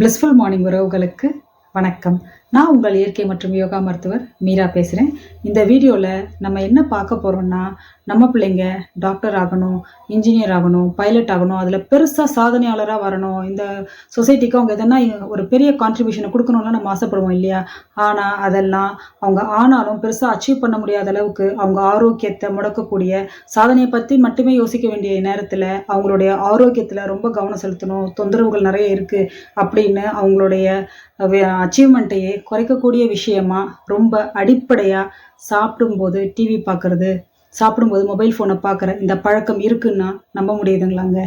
Blissful morning உறவுகளுக்கு வணக்கம். நான் உங்கள் இயற்கை மற்றும் யோகா மருத்துவர் மீரா பேசுகிறேன். இந்த வீடியோவில் நம்ம என்ன பார்க்க போகிறோம்னா, நம்ம பிள்ளைங்க டாக்டர் ஆகணும், இன்ஜினியர் ஆகணும், பைலட் ஆகணும், அதில் பெருசாக சாதனையாளராக வரணும், இந்த சொசைட்டிக்கு அவங்க எதனா ஒரு பெரிய கான்ட்ரிபியூஷனை கொடுக்கணும்னு நம்ம ஆசைப்படுவோம் இல்லையா? ஆனால் அதெல்லாம் அவங்க ஆனாலும் பெருசாக அச்சீவ் பண்ண முடியாத அளவுக்கு அவங்க ஆரோக்கியத்தை முடக்கக்கூடிய சாதனையை பற்றி மட்டுமே யோசிக்க வேண்டிய நேரத்தில் அவங்களுடைய ஆரோக்கியத்தில் ரொம்ப கவனம் செலுத்தணும், தொந்தரவுகள் நிறைய இருக்குது அப்படின்னு அவங்களுடைய அச்சீவ்மெண்ட்டையே குறைக்கக்கூடிய விஷயமா ரொம்ப அடிப்படையாக சாப்பிடும்போது டிவி பார்க்குறது, சாப்பிடும்போது மொபைல் ஃபோனை பார்க்குற இந்த பழக்கம் இருக்குன்னா நம்ப முடியுதுங்களாங்க?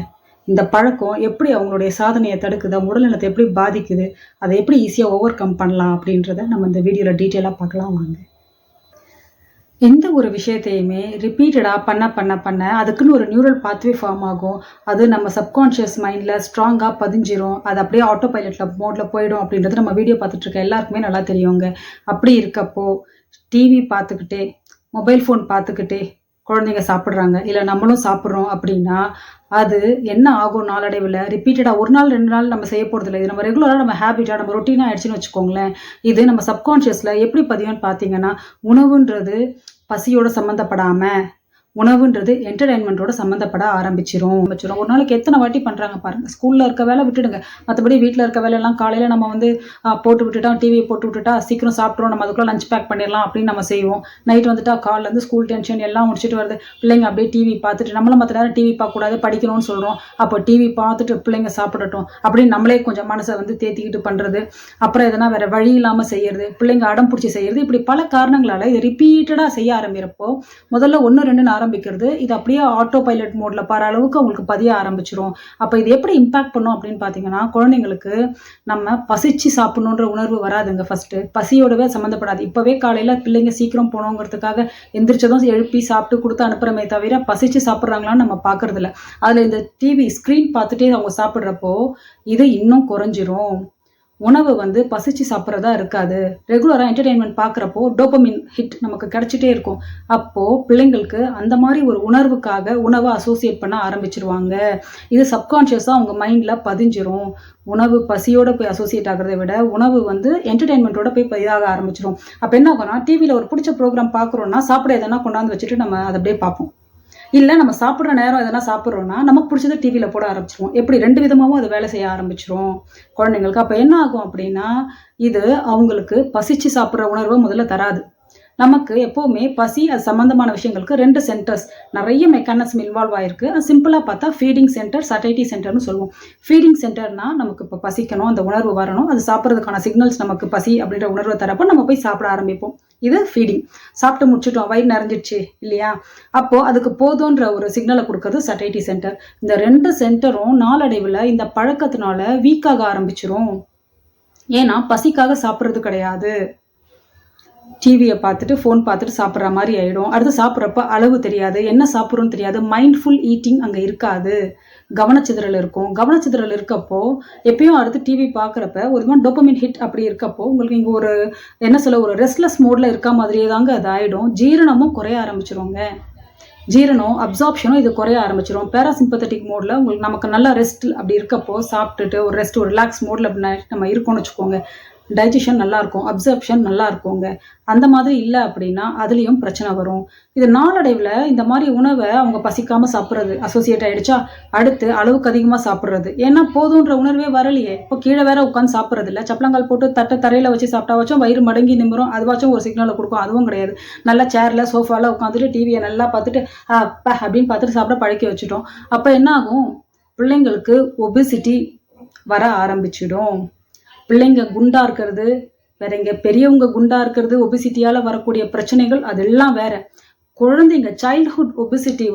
இந்த பழக்கம் எப்படி அவங்களுடைய சாதனையை தடுக்குது, அவங்க உடல்நலத்தை எப்படி பாதிக்குது, அதை எப்படி ஈஸியாக ஓவர் கம் பண்ணலாம் அப்படின்றத நம்ம இந்த வீடியோவில் டீட்டெயிலாக பார்க்கலாம் வாங்க. எந்த ஒரு விஷயத்தையுமே ரிப்பீட்டடாக பண்ண அதுக்குன்னு ஒரு நியூரல் பாத்வே ஃபார்ம் ஆகும். அது நம்ம சப்கான்ஷியஸ் மைண்டில் ஸ்ட்ராங்காக பதிஞ்சிரும். அது அப்படியே ஆட்டோ பைலட்டில் மோடில் போயிடும் அப்படின்றது நம்ம வீடியோ பார்த்துட்ருக்க எல்லாருக்குமே நல்லா தெரியுங்க. அப்படி இருக்கப்போ டிவி பார்த்துக்கிட்டே, மொபைல் ஃபோன் பார்த்துக்கிட்டே குழந்தைங்க சாப்பிட்றாங்க, இல்லை நம்மளும் சாப்பிட்றோம் அப்படின்னா அது என்ன ஆகும் நாளடைவில்? ரிப்பீட்டடாக ஒரு நாள் 2 நாள் நம்ம செய்ய போகிறதில்ல. இது நம்ம ரெகுலராக நம்ம ஹேபிட்டாக நம்ம ரொட்டீனாக ஆயிடுச்சுன்னு வச்சுக்கோங்களேன். இது நம்ம சப்கான்ஷியஸில் எப்படி பதியும்னு பார்த்தீங்கன்னா, உணவுன்றது பசியோடு சம்மந்தப்படாமல், உணவுன்றது என்டர்டைன்மெண்ட்டோட சம்மந்தப்பட ஆரம்பிச்சிரும். ஒரு நாளைக்கு எத்தனை வாட்டி பண்ணுறாங்க பாருங்கள். ஸ்கூலில் இருக்க வேலை விட்டுடுங்க, மற்றபடி வீட்டில் இருக்க வேலையெல்லாம் காலையில் நம்ம போட்டு விட்டுட்டோம், டிவியை போட்டு விட்டுட்டா சீக்கிரம் சாப்பிட்றோம், நம்ம அதுக்குள்ளே லஞ்ச் பேக் பண்ணிடலாம் அப்படின்னு நம்ம செய்வோம். நைட் வந்துட்டா காலிலேருந்து ஸ்கூல் டென்ஷன் எல்லாம் முடிச்சுட்டு வருது, பிள்ளைங்க அப்படியே டிவி பார்த்துட்டு, நம்மளும் மற்ற நேரம் டிவி பார்க்கக்கூடாது படிக்கணும்னு சொல்கிறோம். அப்போ டிவி பார்த்துட்டு பிள்ளைங்க சாப்பிடட்டும் அப்படின்னு நம்மளே கொஞ்சம் மனசை தேத்திக்கிட்டு பண்ணுறது, அப்புறம் எதனா வேறு வழி இல்லாமல் செய்கிறது, பிள்ளைங்க அடம் பிடிச்சி செய்கிறது, இப்படி பல காரணங்களால் இது ரிப்பீட்டடாக செய்ய ஆரம்பிக்கிறப்போ முதல்ல 1-2 ஆரம்பிக்கிறது, இது அப்படியே ஆட்டோ பைலட் மோட்ல பாரு அளவுக்கு அவங்களுக்கு பதிய ஆரம்பிச்சிரும். அப்போ இது எப்படி இம்பாக்ட் பண்ணும் அப்படின்னு பார்த்தீங்கன்னா, குழந்தைங்களுக்கு நம்ம பசிச்சு சாப்பிடணுன்ற உணர்வு வராதுங்க. ஃபர்ஸ்ட் பசியோடவே சம்மந்தப்படாது. இப்போவே காலையில் பிள்ளைங்க சீக்கிரம் போகணுங்கிறதுக்காக எந்திரிச்சதும் எழுப்பி சாப்பிட்டு கொடுத்து அனுப்புறமே தவிர பசிச்சு சாப்பிட்றாங்களான்னு நம்ம பார்க்கறது இல்லை. அதில் இந்த டிவி ஸ்க்ரீன் பார்த்துட்டே அவங்க சாப்பிட்றப்போ இது இன்னும் குறைஞ்சிரும். உணவு பசிச்சு சாப்பிட்றதா இருக்காது. ரெகுலராக என்டர்டெயின்மெண்ட் பார்க்குறப்போ டோபமின் ஹிட் நமக்கு கிடச்சிட்டே இருக்கும். அப்போது பிள்ளைங்களுக்கு அந்த மாதிரி ஒரு உணர்வுக்காக உணவை அசோசியேட் பண்ண ஆரம்பிச்சிருவாங்க. இது சப்கான்ஷியஸாக அவங்க மைண்டில் பதிஞ்சிரும். உணவு பசியோடு போய் அசோசியேட் ஆகிறத விட உணவு என்டர்டெயின்மெண்ட்டோட போய் இதாக ஆரம்பிச்சிரும். அப்போ என்ன ஆகும்னா, டிவியில் ஒரு பிடிச்ச ப்ரோக்ராம் பார்க்குறோன்னா சாப்பிட எதனா கொண்டாந்து வச்சுட்டு நம்ம அதை அப்படியே பார்ப்போம். இல்லை நம்ம சாப்பிட்ற நேரம் எதனா சாப்பிட்றோன்னா நமக்கு பிடிச்சதை டிவியில் போட ஆரம்பிச்சிருவோம். எப்படி 2 விதமாகவும் அது வேலை செய்ய ஆரம்பிச்சிரும் குழந்தைங்களுக்கு. அப்போ என்ன ஆகும் அப்படின்னா, இது அவங்களுக்கு பசிச்சு சாப்பிட்ற உணர்வை முதல்ல தராது. நமக்கு எப்போவுமே பசி அது சம்மந்தமான விஷயங்களுக்கு 2 சென்டர்ஸ், நிறைய மெக்கானிசம் இன்வால்வ் ஆகிருக்கு. அது சிம்பிளாக பார்த்தா ஃபீடிங் சென்டர், சட்டைட்டி சென்டர்னு சொல்லுவோம். ஃபீடிங் சென்டர்னால் நமக்கு இப்போ பசிக்கணும், அந்த உணர்வு வரணும், அது சாப்பிட்றதுக்கான சிக்னல்ஸ் நமக்கு பசி அப்படின்ற உணர்வை தரப்போ நம்ம போய் சாப்பிட ஆரம்பிப்போம். இது ஃபீடிங். சாப்பிட்டு முடிச்சுட்டோம், வயிறு நிறைஞ்சிடுச்சு இல்லையா, அப்போது அதுக்கு போதுன்ற ஒரு சிக்னலை கொடுக்கறது சட்டைட்டி சென்டர். இந்த 2 சென்டரும் நாளடைவில் இந்த பழக்கத்தினால வீக்காக ஆரம்பிச்சிரும். ஏன்னா பசிக்காக சாப்பிட்றது கிடையாது, டிவியை பார்த்துட்டு ஃபோன் பார்த்துட்டு சாப்பிட்ற மாதிரி ஆகிடும். அடுத்து சாப்பிட்றப்ப அளவு தெரியாது, என்ன சாப்பிட்றோன்னு தெரியாது, மைண்ட்ஃபுல் ஈட்டிங் அங்கே இருக்காது, கவனச்சிதறல் இருக்கும். கவனச்சிதறல் இருக்கப்போ எப்பயும் அடுத்து டிவி பார்க்குறப்ப ஒரு மாதிரி டோபமின் ஹிட் அப்படி இருக்கப்போ உங்களுக்கு இங்கே ஒரு என்ன சொல்ல, ஒரு ரெஸ்ட்லெஸ் மோடில் இருக்க மாதிரியே தாங்க அது ஆகிடும். ஜீரணமும் குறைய ஆரம்பிச்சிருவோங்க. ஜீரணம் அப்சார்ப்ஷனும் இது குறைய ஆரம்பிச்சிடும். பேராசிம்பத்தட்டிக் மோடில் உங்களுக்கு நமக்கு நல்லா ரெஸ்ட் அப்படி இருக்கப்போ சாப்பிட்டுட்டு ஒரு ரெஸ்ட் ஒரு ரிலாக்ஸ் மோடில் அப்படி நம்ம இருக்கோம்னு வச்சுக்கோங்க, டைஜஷன் நல்லாயிருக்கும், அப்சர்ப்ஷன் நல்லா இருக்குங்க. அந்த மாதிரி இல்லை அப்படின்னா அதுலேயும் பிரச்சனை வரும். இது நாளடைவில் இந்த மாதிரி உணவை அவங்க பசிக்காமல் சாப்பிட்றது அசோசியேட் ஆகிடுச்சா, அடுத்து அளவுக்கு அதிகமாக சாப்பிட்றது. ஏன்னா போதுன்ற உணர்வே வரலையே, இப்போ கீழே வேற உட்காந்து சாப்பிட்றது இல்லை, சப்பளங்கால் போட்டு தட்டை தரையில் வச்சு சாப்பிட்டாவாச்சும் வயிறு மடங்கி நிமிரும், அதுவாச்சும் ஒரு சிக்னலை கொடுக்கும். அதுவும் கிடையாது. நல்லா சேரில் சோஃபாவில் உட்காந்துட்டு டிவியை நல்லா பார்த்துட்டு அப்பா அப்படின்னு பார்த்துட்டு சாப்பிட பழக்கி வச்சுட்டோம். அப்போ என்ன ஆகும், பிள்ளைங்களுக்கு ஒபிசிட்டி வர ஆரம்பிச்சிடும். பிள்ளைங்க குண்டா இருக்கிறது வேற, இங்கே பெரியவங்க குண்டா இருக்கிறது, ஒபிசிட்டியால் வரக்கூடிய பிரச்சனைகள் அதெல்லாம் வேற. குழந்தைங்க சைல்ட்ஹுட் ஒபிசிட்டி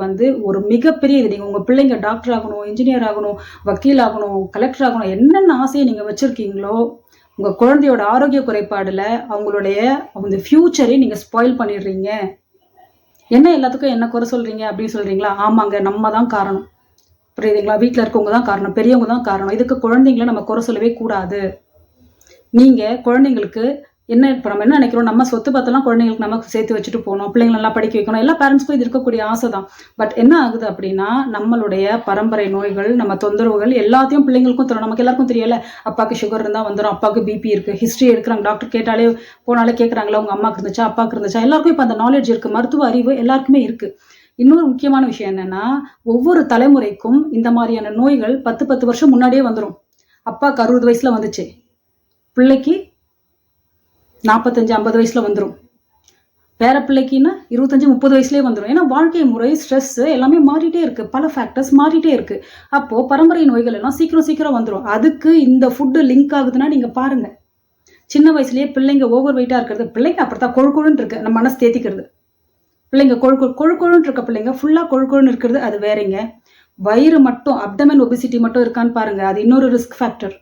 ஒரு மிகப்பெரிய இது. நீங்கள் உங்கள் பிள்ளைங்க டாக்டர் ஆகணும், இன்ஜினியர் ஆகணும், வக்கீல் ஆகணும், கலெக்டர் ஆகணும், என்னென்ன ஆசையை நீங்கள் வச்சுருக்கீங்களோ உங்கள் குழந்தையோட ஆரோக்கிய குறைபாடில் அவங்களுடைய அந்த ஃப்யூச்சரை நீங்கள் ஸ்பாயில் பண்ணிடுறீங்க. என்ன எல்லாத்துக்கும் என்ன குறை சொல்கிறீங்க அப்படின்னு சொல்கிறீங்களா? ஆமாங்க, நம்ம தான் காரணம். புரியுதுங்களா? வீட்டில் இருக்கவங்க தான் காரணம், பெரியவங்க தான் காரணம். இதுக்கு குழந்தைங்கள நம்ம குறை சொல்லவே கூடாது. நீங்கள் குழந்தைங்களுக்கு இப்போ நம்ம என்ன நினைக்கிறோம், நம்ம சொத்து பத்தெல்லாம் குழந்தைங்களுக்கு நமக்கு சேர்த்து வச்சுட்டு போகணும், பிள்ளைங்களை நல்லா படிக்க வைக்கணும், எல்லா பேரண்ட்ஸ்க்கும் இது இருக்கக்கூடிய ஆசை தான். பட் என்ன ஆகுது அப்படின்னா, நம்மளுடைய பரம்பரை நோய்கள், நம்ம தொந்தரவுகள் எல்லாத்தையும் பிள்ளைங்களுக்கும் தரும். நமக்கு எல்லாருக்கும் தெரியல, அப்பாவுக்கு சுகர் இருந்தால் வந்துடும், அப்பாவுக்கு பிபி இருக்குது, ஹிஸ்ட்ரி எடுக்கிறாங்க, டாக்டர் கேட்டாலே போனாலே கேட்குறாங்களா உங்கள் அம்மாவுக்கு இருந்துச்சா அப்பாவுக்கு இருந்துச்சா, எல்லாருக்கும் இப்போ அந்த நாலேஜ் இருக்குது, மருத்துவ அறிவு எல்லாருக்குமே இருக்குது. இன்னொரு முக்கியமான விஷயம் என்னன்னா, ஒவ்வொரு தலைமுறைக்கும் இந்த மாதிரியான நோய்கள் 10 வருஷம் முன்னாடியே வந்துடும். அப்பாவுக்கு 60 வயசுல வந்துச்சு, பிள்ளைக்கு 45-50 வயசுல வந்துடும், பேர பிள்ளைக்குன்னா 25-30 வயசுலேயே வந்துடும். ஏன்னா வாழ்க்கை முறை, ஸ்ட்ரெஸ் எல்லாமே மாறிட்டே இருக்கு, பல ஃபேக்டர்ஸ் மாறிட்டே இருக்கு. அப்போ பரம்பரை நோய்கள் எல்லாம் சீக்கிரம் வந்துடும். அதுக்கு இந்த ஃபுட்டு லிங்க் ஆகுதுன்னா நீங்க பாருங்க, சின்ன வயசுலயே பிள்ளைங்க ஓவர் வெயிட்டா இருக்கிறது, பிள்ளைங்க அப்படித்தான் கொழுன்னு இருக்கு, நம்ம மனசு தேத்திக்கிறது. பிள்ளைங்க கொழுன்னு இருக்க பிள்ளைங்க ஃபுல்லா கொழுன்னு இருக்கிறது அது வேறங்க. வயிறு மட்டும் அப்டமன் ஒபிசிட்டி மட்டும் இருக்கான்னு பாருங்க, அது இன்னொரு ரிஸ்க் ஃபேக்டர்.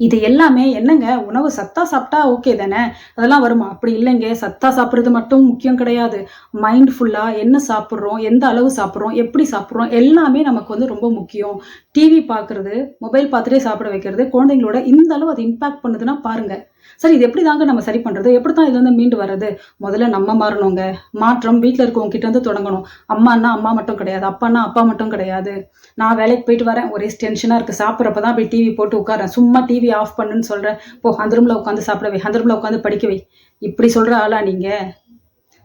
இது எல்லாமே என்னங்க, உணவு சத்தா சாப்பிட்டா ஓகே தானே, அதெல்லாம் வருமா? அப்படி இல்லைங்க. சத்தா சாப்பிட்றது மட்டும் முக்கியம் கிடையாது, மைண்ட்ஃபுல்லா என்ன சாப்பிட்றோம், எந்த அளவு சாப்பிட்றோம், எப்படி சாப்பிட்றோம் எல்லாமே நமக்கு வந்து ரொம்ப முக்கியம். டிவி பார்க்கறது, மொபைல் பார்த்துட்டே சாப்பிட வைக்கிறது குழந்தைங்களோட இந்த அளவு அது இம்பாக்ட் பண்ணுதுன்னா பாருங்க. சரி, இது எப்படி தாங்க நம்ம சரி பண்றது, எப்படி தான் இதுல இருந்து மீண்டு வர்றது? முதல்ல நம்ம மாறணுங்க. மாற்றம் வீட்டில் இருக்கவங்க கிட்ட இருந்து தொடங்கணும். அம்மானா அம்மா மட்டும் கிடையாது, அப்பான்னா அப்பா மட்டும் கிடையாது. நான் வேலைக்கு போயிட்டு வரேன், ஒரே டென்ஷனா இருக்கு, சாப்பிட்றப்பதான் அப்படி டிவி போட்டு உட்காரேன், சும்மா டிவி ஆஃப் பண்ணுன்னு சொல்றேன், போ அந்த ரூம்ல உட்காந்து சாப்பிட வை, அந்த ரூம்ல உட்காந்து படிக்க வை, இப்படி சொல்ற ஆளா நீங்க?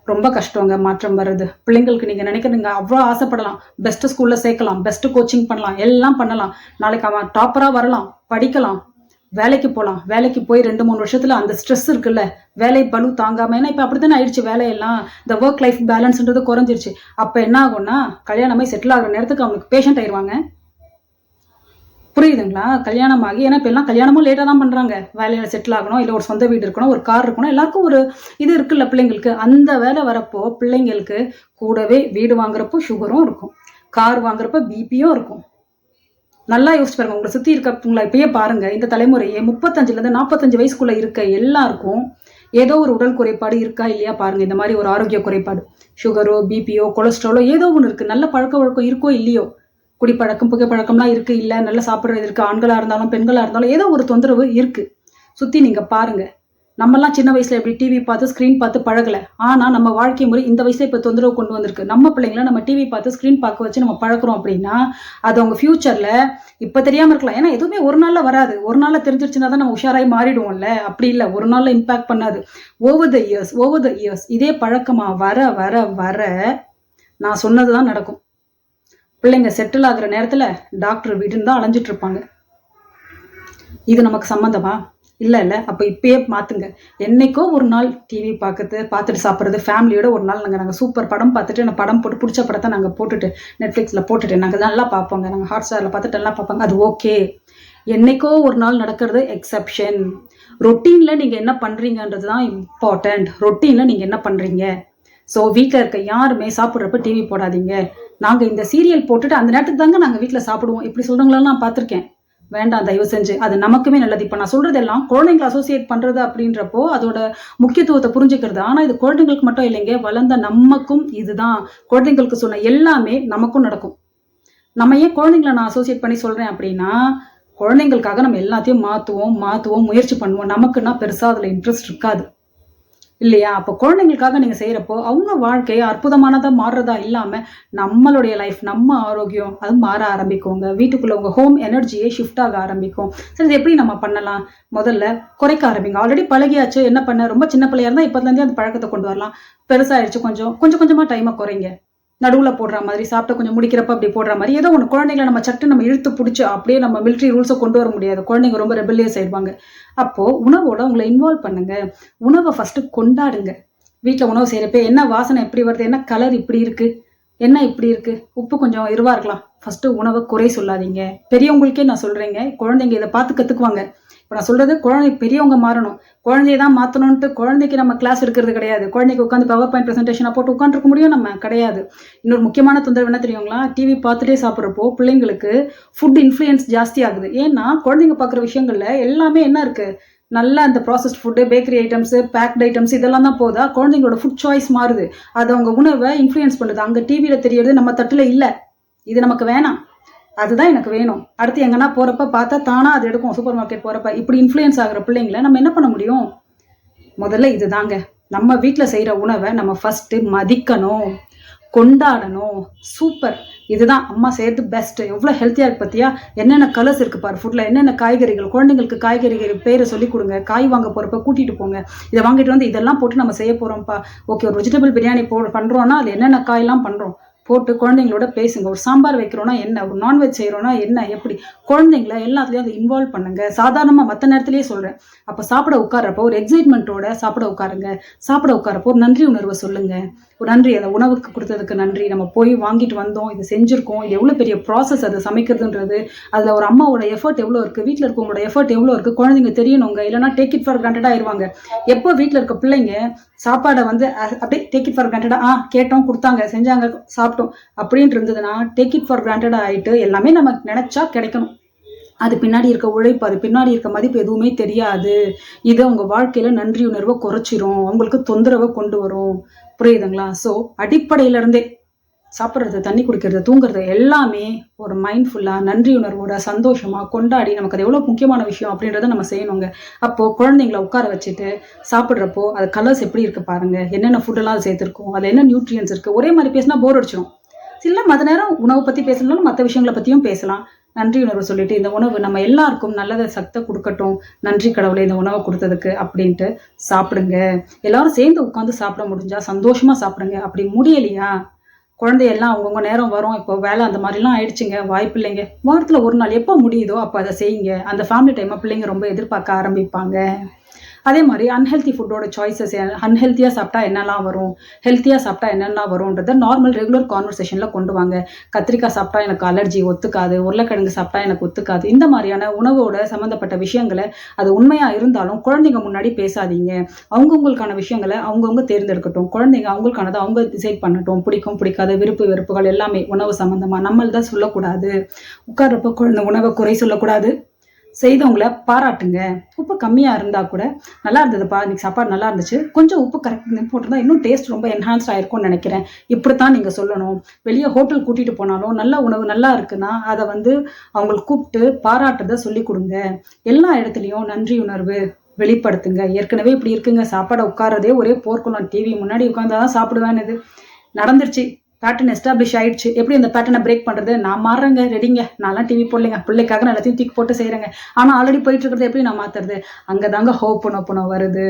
ரொம்ப கஷ்டங்க மாற்றம் வர்றது. பிள்ளைங்களுக்கு நீங்க நினைக்கிறீங்க அவ்வளோ ஆசைப்படலாம், பெஸ்ட் ஸ்கூல்ல சேர்க்கலாம், பெஸ்ட் கோச்சிங் பண்ணலாம், எல்லாம் பண்ணலாம், நாளைக்கு அவன் டாப்பரா வரலாம், படிக்கலாம், வேலைக்கு போகலாம். வேலைக்கு போய் 2-3 வருஷத்துல அந்த ஸ்ட்ரெஸ் இருக்குல்ல, வேலை பலு தாங்காம, ஏன்னா இப்ப அப்படித்தானே ஆயிடுச்சு வேலையெல்லாம், இந்த ஒர்க் லைஃப் பேலன்ஸ்ன்றது குறைஞ்சிருச்சு. அப்ப என்ன ஆகும்னா, கல்யாணமே செட்டில் ஆகிற நேரத்துக்கு அவனுக்கு பேஷண்ட் ஆயிடுவாங்க. புரியுதுங்களா? கல்யாணம் ஆகி, ஏன்னா இப்ப எல்லாம் கல்யாணமும் லேட்டா தான் பண்றாங்க, வேலையில செட்டில் ஆகணும், இல்ல ஒரு சொந்த வீடு இருக்கணும், ஒரு கார் இருக்கணும், எல்லாருக்கும் ஒரு இது இருக்குல்ல பிள்ளைங்களுக்கு. அந்த வேலை வரப்போ பிள்ளைங்களுக்கு கூடவே வீடு வாங்குறப்போ சுகரும் இருக்கும், கார் வாங்குறப்ப பிபியும் இருக்கும். நல்லா யோசிச்சு பாருங்க, உங்களை சுத்தி இருக்கவங்களை இப்பயே பாருங்க. இந்த தலைமுறையே 35-45 வயசுக்குள்ள இருக்க எல்லாருக்கும் ஏதோ ஒரு உடல் குறைபாடு இருக்கா இல்லையா பாருங்க. இந்த மாதிரி ஒரு ஆரோக்கிய குறைபாடு, சுகரோ பிபியோ கொலஸ்ட்ராலோ ஏதோ ஒன்று இருக்கு. நல்ல பழக்க வழக்கம் இருக்கோ இல்லையோ, குடிப்பழக்கம் புகைப்பழக்கம்லாம் இருக்கு, இல்ல நல்லா சாப்பிட்றது இருக்கு, ஆண்களா இருந்தாலும் பெண்களா இருந்தாலும் ஏதோ ஒரு தொந்தரவு இருக்கு. சுத்தி நீங்க பாருங்க. நம்மலாம் சின்ன வயசுல எப்படி டிவி பார்த்து ஸ்க்ரீன் பார்த்து பழகல, ஆனா நம்ம வாழ்க்கை முறை இந்த வயசுல இப்ப தொந்தரவு கொண்டு வந்திருக்கு. நம்ம பிள்ளைங்களை நம்ம டிவி பார்த்து ஸ்க்ரீன் பார்க்க வச்சு நம்ம பழக்கிறோம் அப்படின்னா, அது அவங்க ஃபியூச்சர்ல இப்ப தெரியாம இருக்கலாம். ஏன்னா எதுவுமே ஒரு நாள்ல வராது, ஒரு நாள்ல தெரிஞ்சிருச்சுன்னா தான் நம்ம உஷாராய் மாறிடுவோம்ல. அப்படி இல்லை, ஒரு நாள்ல இம்பாக்ட் பண்ணாது. ஓவர் த இயர்ஸ் இதே பழக்கமா வர வர வர நான் சொன்னதுதான் நடக்கும். பிள்ளைங்க செட்டில் ஆகுற நேரத்துல டாக்டர் வீடுன்னு தான் அலைஞ்சிட்டு இருப்பாங்க. இது நமக்கு சம்மந்தமா? இல்லை. அப்போ இப்பயே மாற்றுங்க. என்னைக்கோ ஒரு நாள் டிவி பார்த்துட்டு சாப்பிட்றது, ஃபேமிலியோட ஒரு நாள் நாங்கள் சூப்பர் படம் பார்த்துட்டு, நான் படம் போட்டு பிடிச்ச படத்தை நாங்கள் போட்டுட்டு நெட்ஃப்ளிக்ஸில் போட்டுட்டு நாங்கள் நல்லா பார்ப்போங்க, நாங்கள் ஹாட்ஸ்டாரில் பார்த்துட்டு நல்லா பார்ப்பாங்க, அது ஓகே. என்னைக்கோ ஒரு நாள் நடக்கிறது எக்ஸப்ஷன். ரொட்டீனில் நீங்கள் என்ன பண்ணுறீங்கன்றது தான் இம்பார்ட்டண்ட். ரொட்டீனில் நீங்கள் என்ன பண்ணுறீங்க? ஸோ வீட்டில் இருக்க யாருமே சாப்பிட்றப்ப டிவி போடாதீங்க. நாங்கள் இந்த சீரியல் போட்டுட்டு அந்த நேரத்துக்கு தாங்க நாங்கள் வீட்டில் சாப்பிடுவோம், இப்படி சொல்கிறவங்களெல்லாம் நான் பார்த்துருக்கேன். வேண்டாம், தயவு செஞ்சு. அது நமக்குமே நல்லது. இப்போ நான் சொல்றதெல்லாம் குழந்தைங்களை அசோசியேட் பண்றது அப்படின்றப்போ அதோட முக்கியத்துவத்தை புரிஞ்சுக்கிறது. ஆனா இது குழந்தைங்களுக்கு மட்டும் இல்லைங்க, வளர்ந்த நமக்கும் இதுதான். குழந்தைங்களுக்கு சொன்ன எல்லாமே நமக்கும் நடக்கும். நம்ம ஏன் குழந்தைங்களை நான் அசோசியேட் பண்ணி சொல்றேன் அப்படின்னா, குழந்தைங்களுக்காக நம்ம எல்லாத்தையும் மாற்றுவோம், முயற்சி பண்ணுவோம். நமக்குன்னா பெருசா அதுல இன்ட்ரெஸ்ட் இருக்காது இல்லையா? அப்போ குழந்தைங்களுக்காக நீங்க செய்யறப்போ அவங்க வாழ்க்கையை அற்புதமானதா மாறுறதா இல்லாம நம்மளுடைய லைஃப், நம்ம ஆரோக்கியம் அது மாற ஆரம்பிக்குங்க. வீட்டுக்குள்ள உங்க ஹோம் எனர்ஜியே ஷிஃப்ட் ஆக ஆரம்பிக்கும். சரி, இது எப்படி நம்ம பண்ணலாம்? முதல்ல குறைக்க ஆரம்பிங்க. ஆல்ரெடி பழகியாச்சு, என்ன பண்ண, ரொம்ப சின்ன பிள்ளையா இருந்தா இப்பத்துல இருந்தே அந்த பழக்கத்தை கொண்டு வரலாம். பெருசாயிடுச்சு, கொஞ்சமா டைமை குறைங்க. நடுவில் போடுற மாதிரி, சாப்பிட்டு கொஞ்சம் முடிக்கிறப்ப அப்படி போடுற மாதிரி ஏதோ ஒன்று. குழந்தைங்களை நம்ம சட்டு நம்ம இழுத்து பிடிச்சி அப்படியே நம்ம மிலிட்ரி ரூல்ஸை கொண்டு வர முடியாது. குழந்தைங்க ரொம்ப ரெபல்லியஸ் ஆயிடுவாங்க. அப்போது உணவோட உங்களை இன்வால்வ் பண்ணுங்க. உணவை ஃபஸ்ட்டு கொண்டாடுங்க. வீட்டில் உணவு செய்கிறப்ப என்ன வாசனை எப்படி வருது, என்ன கலர் இப்படி இருக்குது, என்ன இப்படி இருக்குது, உப்பு கொஞ்சம் இருவா இருக்கலாம், ஃபஸ்ட்டு உணவை குறை சொல்லாதீங்க. பெரியவங்களுக்கே நான் சொல்கிறேங்க, குழந்தைங்க இதை பார்த்து கற்றுக்குவாங்க. இப்போ நான் சொல்கிறது, குழந்தை பெரியவங்க மாறணும், குழந்தைய தான் மாற்றணுன்ட்டு குழந்தைக்கு நம்ம கிளாஸ் எடுக்கிறது கிடையாது. குழந்தைக்கு உட்காந்து பவர் பாயிண்ட் ப்ரெசன்டேஷனாக போட்டு உட்காந்துருக்க முடியும் நம்ம கிடையாது. இன்னொரு முக்கியமான தொந்தரவு என்ன தெரியுங்களா? டிவி பார்த்துட்டே சாப்பிட்றப்போ பிள்ளைங்களுக்கு ஃபுட் இன்ஃப்ளூயன்ஸ் ஜாஸ்தி ஆகுது. ஏன்னா குழந்தைங்க பார்க்குற விஷயங்கள்ல எல்லாமே என்ன இருக்குது, நல்லா இந்த processed food, bakery items, baked items இதெல்லாம் தான் போதா. குழந்தைங்களோட ஃபுட் சாய்ஸ் மாறுது, அது அவங்க உணவை இன்ஃப்ளூயன்ஸ் பண்ணுது. அங்கே டிவியில் தெரியறது நம்ம தட்டில் இல்லை, இது நமக்கு வேணாம், அதுதான் எனக்கு வேணும். அடுத்து எங்கன்னா போகிறப்ப பார்த்தா தானா அது எடுக்கும். சூப்பர் மார்க்கெட் போகிறப்ப இப்படி இன்ஃப்ளூயன்ஸ் ஆகிற பிள்ளைங்களை நம்ம என்ன பண்ண முடியும்? முதல்ல இதுதாங்க. நம்ம வீட்டில் செய்கிற உணவை நம்ம ஃபஸ்ட்டு மதிக்கணும், கொண்டாடணும். சூப்பர், இதுதான் அம்மா செய்யறது பெஸ்ட். எவ்வளோ ஹெல்த்தியாக இருக்கு பார்த்தியா? என்னென்ன கலர்ஸ் இருக்குது பாரு ஃபுட்டில், என்னென்ன காய்கறிகள். குழந்தைங்களுக்கு காய்கறிகள் பேரை சொல்லி கொடுங்க. காய் வாங்க போகிறப்ப கூட்டிகிட்டு போங்க. இதை வாங்கிட்டு வந்து இதெல்லாம் போட்டு நம்ம செய்ய போகிறோம்ப்பா. ஓகே, ஒரு வெஜிடபிள் பிரியாணி பண்ணுறோன்னா அது என்னென்ன காயெல்லாம் பண்ணுறோம் போட்டு குழந்தைங்களோட பேசுங்க. ஒரு சாம்பார் வைக்கிறோன்னா என்ன, ஒரு நான்வெஜ் செய்கிறோன்னா என்ன, எப்படி குழந்தைங்கள எல்லாத்துலேயும் அதை இன்வால்வ் பண்ணுங்க. சாதாரணமாக மற்ற நேரத்துலேயே சொல்கிறேன். அப்போ சாப்பிட உட்காரப்போ ஒரு எக்ஸைட்மெண்ட்டோட சாப்பிட உட்காருங்க. சாப்பிட உட்காரப்போ ஒரு நன்றி உணர்வை சொல்லுங்கள். ஒரு நன்றி, அந்த உணவுக்கு கொடுத்ததுக்கு நன்றி. நம்ம போய் வாங்கிட்டு வந்தோம், இது செஞ்சுருக்கோம், இது எவ்வளோ பெரிய ப்ராசஸ் அது சமைக்கிறதுன்றது. அதில் ஒரு அம்மாவோட எஃபர்ட் எவ்வளோ இருக்குது, வீட்டில் இருக்கவங்களோட எஃபர்ட் எவ்வளோ இருக்குது, குழந்தைங்க தெரியணுங்க. இல்லைனா டேக் இட் ஃபார் கிராண்டட் ஆயிடுவாங்க. எப்போ வீட்டில் இருக்க பிள்ளைங்க சாப்பாடை வந்து அப்படியே டேக் இட் ஃபார் கிராண்டடாக கேட்டோம், கொடுத்தாங்க, செஞ்சாங்க, சாப்பிட்டோம் அப்படின்ட்டு இருந்ததுன்னா டேக் இட் ஃபார் கிராண்டடாக ஆகிட்டு எல்லாமே நம்ம நினச்சா கிடைக்கணும். அது பின்னாடி இருக்க உழைப்பு, அது பின்னாடி இருக்க மதிப்பு எதுவுமே தெரியாது. இதை உங்கள் வாழ்க்கையில் நன்றி உணர்வை குறைச்சிரும், அவங்களுக்கு தொந்தரவை கொண்டு வரும். புரியுதுங்களா? ஸோ அடிப்படையிலேருந்தே சாப்பிட்றது, தண்ணி குடிக்கிறது, தூங்குறது எல்லாமே ஒரு மைண்ட்ஃபுல்லாக நன்றி உணர்வோட சந்தோஷமாக கொண்டாடி நமக்கு அது எவ்வளோ முக்கியமான விஷயம் அப்படின்றத நம்ம செய்யணுங்க. அப்போது குழந்தைங்கள உட்கார வச்சுட்டு சாப்பிட்றப்போ அது கலர்ஸ் எப்படி இருக்குது பாருங்கள், என்னென்ன ஃபுட்டெல்லாம் அது சேர்த்துருக்கோம், அதில் என்ன நியூட்ரியன்ஸ் இருக்குது. ஒரே மாதிரி பேசினா போர் அடிச்சிடும். இல்லை, மற்ற நேரம் உணவை பற்றி பேசணும்னாலும் மற்ற விஷயங்களை பற்றியும் பேசலாம். நன்றி உணர்வு சொல்லிட்டு இந்த உணவு நம்ம எல்லாருக்கும் நல்லதை சக்தை கொடுக்கட்டும், நன்றி கடவுளை இந்த உணவை கொடுத்ததுக்கு அப்படின்ட்டு சாப்பிடுங்க. எல்லாரும் சேர்ந்து உட்காந்து சாப்பிட முடிஞ்சா சந்தோஷமா சாப்பிடுங்க. அப்படி முடியலையா, குழந்தையெல்லாம் அவங்கவுங்க நேரம் வரும், இப்போ வேலை அந்த மாதிரிலாம் ஆயிடுச்சுங்க, வாய்ப்பு இல்லைங்க. வாரத்தில் ஒரு நாள் எப்போ முடியுதோ அப்போ அதை செய்யுங்க. அந்த ஃபேமிலி டைமை பிள்ளைங்க ரொம்ப எதிர்பார்க்க ஆரம்பிப்பாங்க. அதே மாதிரி அன்ஹெல்த்தி ஃபுட்டோட சாய்ஸஸ், அன்ஹெல்த்தியாக சாப்பிட்டா என்னெல்லாம் வரும், ஹெல்த்தியாக சாப்பிட்டா என்னெல்லாம் வரும்ன்றத நார்மல் ரெகுலர் கான்வர்சேஷனில் கொண்டு வாங்க. கத்திரிக்காய் சாப்பிட்டா எனக்கு அலர்ஜி ஒத்துக்காது, உருளைக்கிழங்கு சாப்பிட்டா எனக்கு ஒத்துக்காது. இந்த மாதிரியான உணவோட சம்மந்தப்பட்ட விஷயங்களை அது உண்மையாக இருந்தாலும் குழந்தைங்க முன்னாடி பேசாதீங்க. அவங்கவுங்களுக்கான விஷயங்களை அவங்கவுங்க தேர்ந்தெடுக்கட்டும். குழந்தைங்க அவங்களுக்கானதை அவங்க டிசைட் பண்ணட்டும். பிடிக்கும் பிடிக்காத விருப்பு வெறுப்புகள் எல்லாமே உணவு சம்மந்தமாக நம்மள்தான் சொல்லக்கூடாது. உட்கார்றப்போ குழந்தை உணவை குறை சொல்லக்கூடாது. செய்தவங்கள பாராட்டுங்க. உப்பு கம்மியாக இருந்தால் கூட நல்லா இருந்ததுப்பா, இன்னைக்கு சாப்பாடு நல்லா இருந்துச்சு, கொஞ்சம் உப்பு கரெக்ட் போட்டிருந்தா இன்னும் டேஸ்ட் ரொம்ப என்ஹான்ஸ்ட் ஆயிருக்கும்னு நினைக்கிறேன். இப்படித்தான் நீங்கள் சொல்லணும். வெளியே ஹோட்டல் கூட்டிகிட்டு போனாலும் நல்ல உணவு நல்லா இருக்குன்னா அதை வந்து அவங்களுக்கு கூப்பிட்டு பாராட்டுறதை சொல்லி கொடுங்க. எல்லா இடத்துலையும் நன்றி உணர்வு வெளிப்படுத்துங்க. ஏற்கனவே இப்படி இருக்குங்க, சாப்பாடை உட்காரதே ஒரே போர்க்குளம். டிவி முன்னாடி உட்காந்தாதான் சாப்பிடுவேன்னு இது நடந்துருச்சு. பேட்டர்ன் எஸ்டாப்ளிஷ் ஆயிடுச்சு. எப்படி அந்த பேட்டர்னை பிரேக் பண்ணுறது? நான் மாறுறேங்க, ரெடிங்க, நான்லாம் டிவி போடலைங்க, பிள்ளைக்காக நான் எல்லாத்தையும் தூக்கி போட்டு செய்கிறேங்க. ஆனால் ஆல்ரெடி போயிட்டு இருக்கிறது எப்படி நான் மாற்றுறது? அங்கே தாங்க ஹோப்பனோ வருது.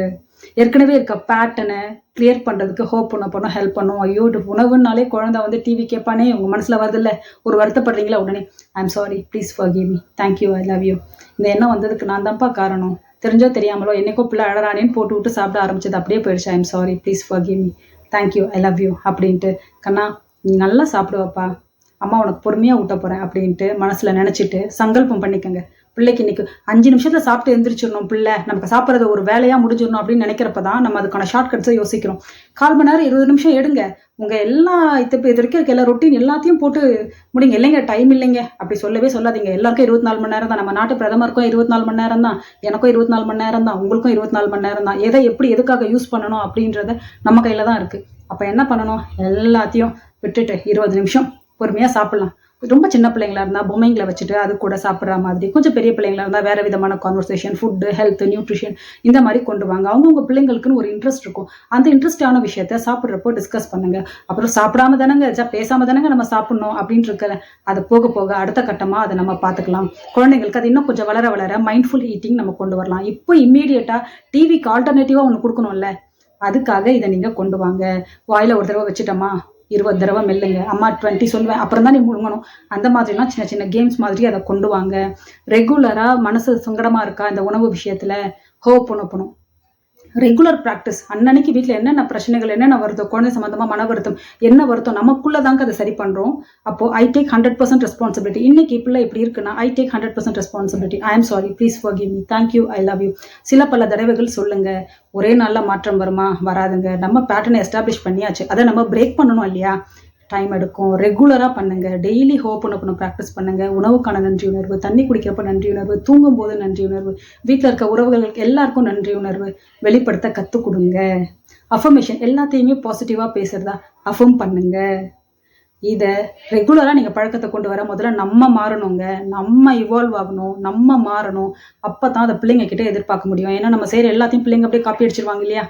ஏற்கனவே இருக்க பேட்டர்னை கிளியர் பண்ணுறதுக்கு ஹோப்பனோ ஹெல்ப் பண்ணும். ஐயோ, உணவுனாலே குழந்தை வந்து டிவி கேட்பானே உங்கள் மனசில் வருது இல்லை, ஒரு வருத்தப்படுறீங்களா, உடனே I'm sorry, please forgive me, thank you, I love you. இந்த எண்ணம் வந்ததுக்கு நான் தான்ப்பா காரணம். தெரிஞ்சோ தெரியாமலோ என்னைக்கோ பிள்ளை அழறானேன்னு போட்டு விட்டு சாப்பிட ஆரம்பிச்சது அப்படியே போயிடுச்சு. I'm sorry, please forgive me, thank you, I love you அப்படின்ட்டு. கண்ணா, நீ நல்லா சாப்பிடுவப்பா, அம்மா உனக்கு பொறுமையாக ஊட்ட போகிறேன் அப்படின்ட்டு மனசில் நினச்சிட்டு சங்கல்பம் பண்ணிக்கோங்க. பிள்ளைக்கு இன்னைக்கு 5 நிமிஷத்தில் சாப்பிட்டு எழுந்திரிச்சிடணும், பிள்ளை நமக்கு சாப்பிட்றது ஒரு வேலையாக முடிஞ்சிடணும் அப்படின்னு நினைக்கிறப்ப தான் நம்ம அதுக்கான ஷார்ட்கட்ஸை யோசிக்கிறோம். 1/4 மணி நேரம் 20 நிமிஷம் எடுங்க. உங்கள் எல்லா இது வரைக்கும் இருக்க எல்லா ரொட்டீன் எல்லாத்தையும் போட்டு முடிங்க. இல்லைங்க, டைம் இல்லைங்க அப்படி சொல்லவே சொல்லாதீங்க. எல்லாருக்கும் 24 மணி நேரம் தான். நம்ம நாட்டு பிரதமருக்கும் 24 மணி நேரம் தான், எனக்கும் 24 மணி நேரம் தான், உங்களுக்கும் 24 மணி நேரம் தான். எதை எப்படி எதுக்காக யூஸ் பண்ணணும் அப்படின்றத நம்ம கையில் தான் இருக்குது. அப்போ என்ன பண்ணணும்? எல்லாத்தையும் விட்டுட்டு 20 நிமிஷம் பொறுமையாக சாப்பிட்லாம். ரொம்ப சின்ன பிள்ளைங்களா இருந்தால் பொம்மைங்களை வச்சுட்டு அது கூட சாப்பிட்ற மாதிரி, கொஞ்சம் பெரிய பிள்ளைங்களா இருந்தால் வேறு விதமான கான்வர்சேஷன், ஃபுட்டு, ஹெல்த், நியூட்ரிஷன் இந்த மாதிரி கொண்டு வாங்க. அவங்கவுங்க பிள்ளைங்களுக்குன்னு ஒரு இன்ட்ரெஸ்ட் இருக்கும். அந்த இன்ட்ரெஸ்டான விஷயத்த சாப்பிட்றப்போ டிஸ்கஸ் பண்ணுங்க. அப்புறம் சாப்பிடாம தானங்க, பேசாமல் தானங்க நம்ம சாப்பிட்ணும் அப்படின்ட்டு இருக்கல, அதை போக போக அடுத்த கட்டமாக அதை நம்ம பார்த்துக்கலாம். குழந்தைங்களுக்கு அது இன்னும் கொஞ்சம் வளர வளர மைண்ட்ஃபுல் ஈட்டிங் நம்ம கொண்டு வரலாம். இப்போ இம்மீடியட்டாக டிவிக்கு ஆல்டர்னேட்டிவாக ஒன்று கொடுக்கணும்ல, அதுக்காக இதை நீங்கள் கொண்டு வாங்க. வாயில் ஒரு தடவை வச்சுட்டோமா 20 தடவை மெல்லுங்க, அம்மா 20 சொல்லுவேன், அப்புறம் தான் நீ முழுங்கணும். அந்த மாதிரிலாம் சின்ன சின்ன கேம்ஸ் மாதிரி அதை கொண்டு வாங்க. ரெகுலராக மனசு சங்கடமாக இருக்கா இந்த உணவு விஷயத்தில், ஹோப்பனோ ரெகுலர் ப்ராக்டிஸ். அன்னன்னைக்கு வீட்டில் என்னென்ன பிரச்சனைகள் என்னென்ன வருதோ, குழந்தை சம்மந்தமாக மன வருத்தம் என்ன வருத்தம் நமக்குள்ளே தாங்க அதை சரி பண்ணுறோம். அப்போது ஐ டேக் 100% ரெஸ்பான்சிபிலிட்டி. இன்னைக்கு பிள்ளை இப்படி இருக்குன்னா I take 100% responsibility. I am sorry, please forgive me, thank you, I love you. பல தடவைகள் சொல்லுங்கள். ஒரே நாளில் மாற்றம் வருமா? வராதுங்க. நம்ம பேட்டர்னை எஸ்டாப்ளிஷ் பண்ணியாச்சு, அதை நம்ம பிரேக் பண்ணணும் இல்லையா? டைம் எடுக்கும். ரெகுலராக பண்ணுங்கள். டெய்லி ஹோப்பனோ ப்ராக்டிஸ் பண்ணுங்கள். உணவுக்கான நன்றி உணர்வு, தண்ணி குடிக்கிறப்ப நன்றி உணர்வு, தூங்கும்போது நன்றி உணர்வு, வீட்டில் இருக்க உறவுகளுக்கு எல்லாருக்கும் நன்றி உணர்வு வெளிப்படுத்த கற்றுக் கொடுங்க. அஃபர்மேஷன் எல்லாத்தையுமே பாசிட்டிவாக பேசுகிறதா அஃபர்ம் பண்ணுங்க. இதை ரெகுலராக நீங்கள் பழக்கத்தை கொண்டு வர முதல்ல நம்ம மாறணுங்க. நம்ம இவால்வ் ஆகணும், நம்ம மாறணும். அப்போ தான் அதை பிள்ளைங்க கிட்ட எதிர்பார்க்க முடியும். ஏன்னா நம்ம செய்கிற எல்லாத்தையும் பிள்ளைங்க அப்படியே காப்பி அடிச்சிருவாங்க இல்லையா?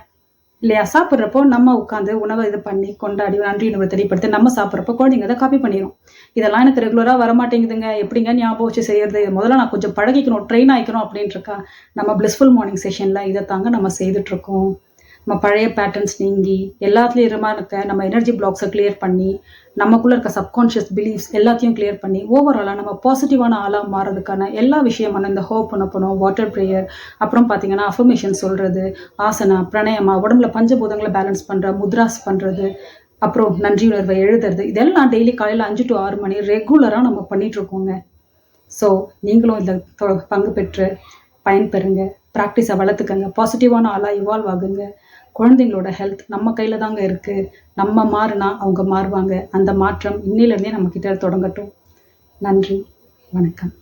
சாப்பிட்றப்போ நம்ம உட்காந்து உணவை இது பண்ணி கொண்டாடி நன்றி உணர்வை தெரியப்படுத்தி நம்ம சாப்பிட்றப்போ குழந்தைங்க அதை காப்பி பண்ணிடும். இதெல்லாம் எனக்கு ரெகுலராக வரமாட்டேங்குதுங்க, எப்படிங்க ஞாபகம் வச்சு செய்யறது? முதல்ல நான் கொஞ்சம் பழகிக்கணும், ட்ரெயின் ஆகிக்கணும் அப்படின்ட்டு இருக்கா. நம்ம பிளிஸ்ஃபுல் மார்னிங் செஷனில் இதை தாங்க நம்ம செய்துட்ருக்கோம். நம்ம பழைய பேட்டர்ன்ஸ் நீங்கி எல்லாத்துலேயும் இருக்க நம்ம எனர்ஜி பிளாக்ஸை கிளியர் பண்ணி நமக்குள்ளே இருக்க சப்கான்ஷியஸ் பிலீஃப்ஸ் எல்லாத்தையும் கிளியர் பண்ணி ஓவராலாக நம்ம பாசிட்டிவான ஆளாக மாறதுக்கான எல்லா விஷயமான இந்த ஹோப் பண்ணணும், வாட்டர் ப்ரேயர், அப்புறம் பார்த்தீங்கன்னா அஃபர்மேஷன் சொல்கிறது, ஆசனா, பிரணயமா, உடம்புல பஞ்சபூதங்களை பேலன்ஸ் பண்ணுற முத்ராஸ் பண்ணுறது, அப்புறம் நன்றி உணர்வை எழுதுறது, இதெல்லாம் டெய்லி காலையில் 5 to 6 மணி ரெகுலராக நம்ம பண்ணிகிட்ருக்கோங்க. ஸோ நீங்களும் இதில் பங்கு பெற்று பயன்பெறுங்க, ப்ராக்டிஸை வளர்த்துக்கங்க, பாசிட்டிவான ஆளாக இவால்வ் ஆகுங்க. குழந்தைங்களோட ஹெல்த் நம்ம கையில் தாங்க இருக்குது. நம்ம மாறினா அவங்க மாறுவாங்க. அந்த மாற்றம் இன்னிலேருந்தே நம்மக்கிட்ட தொடங்கட்டும். நன்றி, வணக்கம்.